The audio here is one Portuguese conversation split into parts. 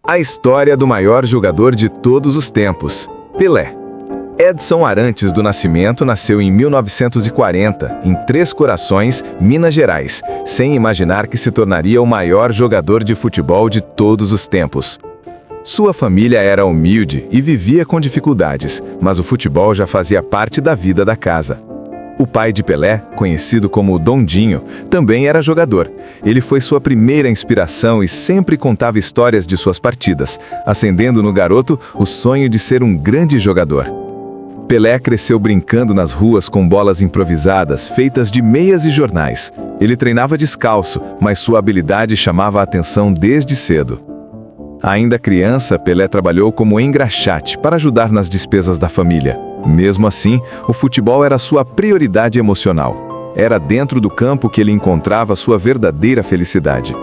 A história do maior jogador de todos os tempos, Pelé. Edson Arantes do Nascimento nasceu em 1940, em Três Corações, Minas Gerais, sem imaginar que se tornaria o maior jogador de futebol de todos os tempos. Sua família era humilde e vivia com dificuldades, mas o futebol já fazia parte da vida da casa. O pai de Pelé, conhecido como Dondinho, também era jogador. Ele foi sua primeira inspiração e sempre contava histórias de suas partidas, acendendo no garoto o sonho de ser um grande jogador. Pelé cresceu brincando nas ruas com bolas improvisadas, feitas de meias e jornais. Ele treinava descalço, mas sua habilidade chamava a atenção desde cedo. Ainda criança, Pelé trabalhou como engraxate para ajudar nas despesas da família. Mesmo assim, o futebol era sua prioridade emocional. Era dentro do campo que ele encontrava sua verdadeira felicidade.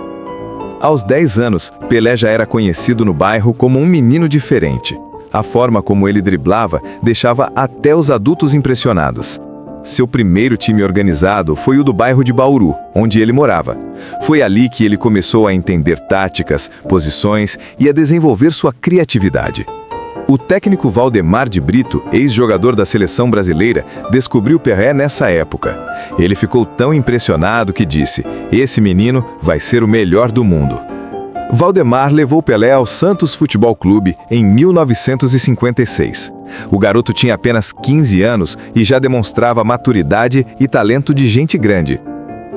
Aos 10 anos, Pelé já era conhecido no bairro como um menino diferente. A forma como ele driblava deixava até os adultos impressionados. Seu primeiro time organizado foi o do bairro de Bauru, onde ele morava. Foi ali que ele começou a entender táticas, posições e a desenvolver sua criatividade. O técnico Valdemar de Brito, ex-jogador da seleção brasileira, descobriu Pelé nessa época. Ele ficou tão impressionado que disse: "Esse menino vai ser o melhor do mundo." Valdemar levou Pelé ao Santos Futebol Clube em 1956. O garoto tinha apenas 15 anos e já demonstrava maturidade e talento de gente grande.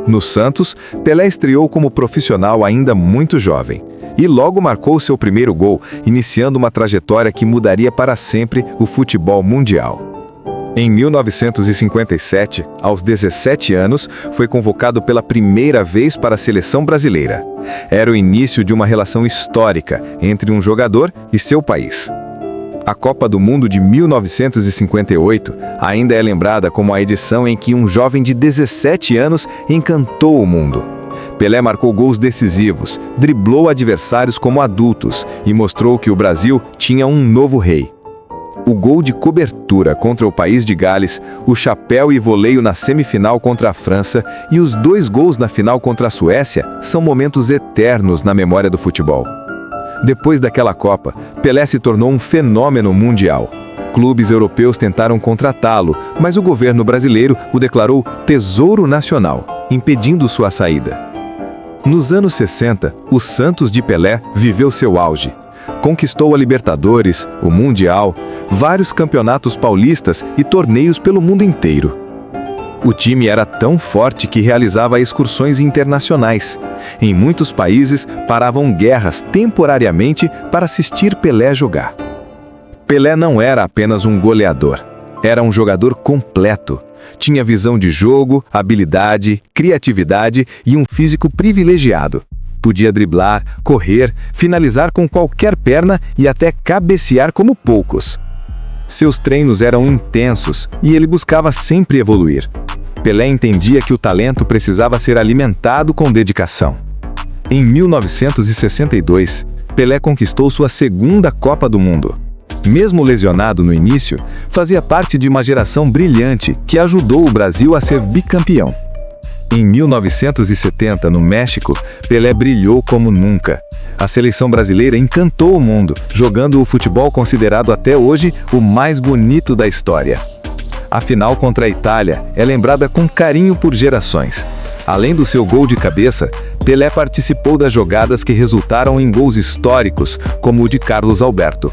No Santos, Pelé estreou como profissional ainda muito jovem e logo marcou seu primeiro gol, iniciando uma trajetória que mudaria para sempre o futebol mundial. Em 1957, aos 17 anos, foi convocado pela primeira vez para a seleção brasileira. Era o início de uma relação histórica entre um jogador e seu país. A Copa do Mundo de 1958 ainda é lembrada como a edição em que um jovem de 17 anos encantou o mundo. Pelé marcou gols decisivos, driblou adversários como adultos e mostrou que o Brasil tinha um novo rei. O gol de cobertura contra o país de Gales, o chapéu e voleio na semifinal contra a França e os 2 gols na final contra a Suécia são momentos eternos na memória do futebol. Depois daquela Copa, Pelé se tornou um fenômeno mundial. Clubes europeus tentaram contratá-lo, mas o governo brasileiro o declarou Tesouro Nacional, impedindo sua saída. Nos anos 60, o Santos de Pelé viveu seu auge. Conquistou a Libertadores, o Mundial, vários campeonatos paulistas e torneios pelo mundo inteiro. O time era tão forte que realizava excursões internacionais. Em muitos países, paravam guerras temporariamente para assistir Pelé jogar. Pelé não era apenas um goleador. Era um jogador completo. Tinha visão de jogo, habilidade, criatividade e um físico privilegiado. Podia driblar, correr, finalizar com qualquer perna e até cabecear como poucos. Seus treinos eram intensos e ele buscava sempre evoluir. Pelé entendia que o talento precisava ser alimentado com dedicação. Em 1962, Pelé conquistou sua segunda Copa do Mundo. Mesmo lesionado no início, fazia parte de uma geração brilhante que ajudou o Brasil a ser bicampeão. Em 1970, no México, Pelé brilhou como nunca. A seleção brasileira encantou o mundo, jogando o futebol considerado até hoje o mais bonito da história. A final contra a Itália é lembrada com carinho por gerações. Além do seu gol de cabeça, Pelé participou das jogadas que resultaram em gols históricos, como o de Carlos Alberto.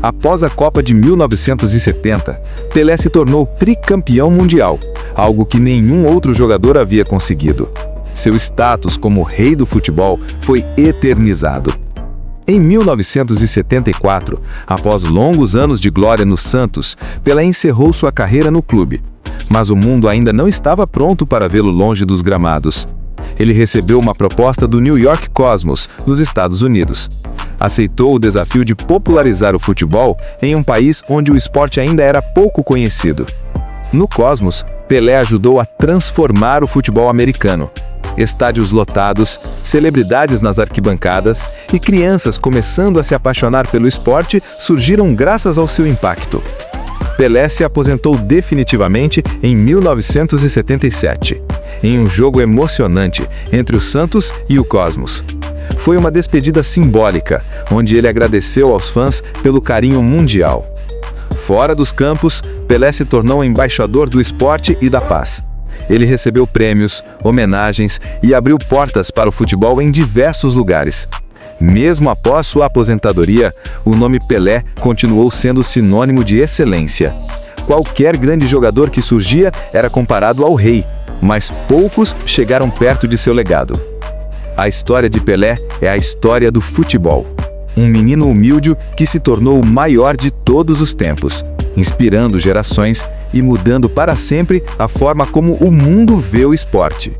Após a Copa de 1970, Pelé se tornou tricampeão mundial, algo que nenhum outro jogador havia conseguido. Seu status como rei do futebol foi eternizado. Em 1974, após longos anos de glória no Santos, Pelé encerrou sua carreira no clube. Mas o mundo ainda não estava pronto para vê-lo longe dos gramados. Ele recebeu uma proposta do New York Cosmos, nos Estados Unidos. Aceitou o desafio de popularizar o futebol em um país onde o esporte ainda era pouco conhecido. No Cosmos, Pelé ajudou a transformar o futebol americano. Estádios lotados, celebridades nas arquibancadas e crianças começando a se apaixonar pelo esporte surgiram graças ao seu impacto. Pelé se aposentou definitivamente em 1977, em um jogo emocionante entre o Santos e o Cosmos. Foi uma despedida simbólica, onde ele agradeceu aos fãs pelo carinho mundial. Fora dos campos, Pelé se tornou embaixador do esporte e da paz. Ele recebeu prêmios, homenagens e abriu portas para o futebol em diversos lugares. Mesmo após sua aposentadoria, o nome Pelé continuou sendo sinônimo de excelência. Qualquer grande jogador que surgia era comparado ao rei, mas poucos chegaram perto de seu legado. A história de Pelé é a história do futebol. Um menino humilde que se tornou o maior de todos os tempos, inspirando gerações e mudando para sempre a forma como o mundo vê o esporte.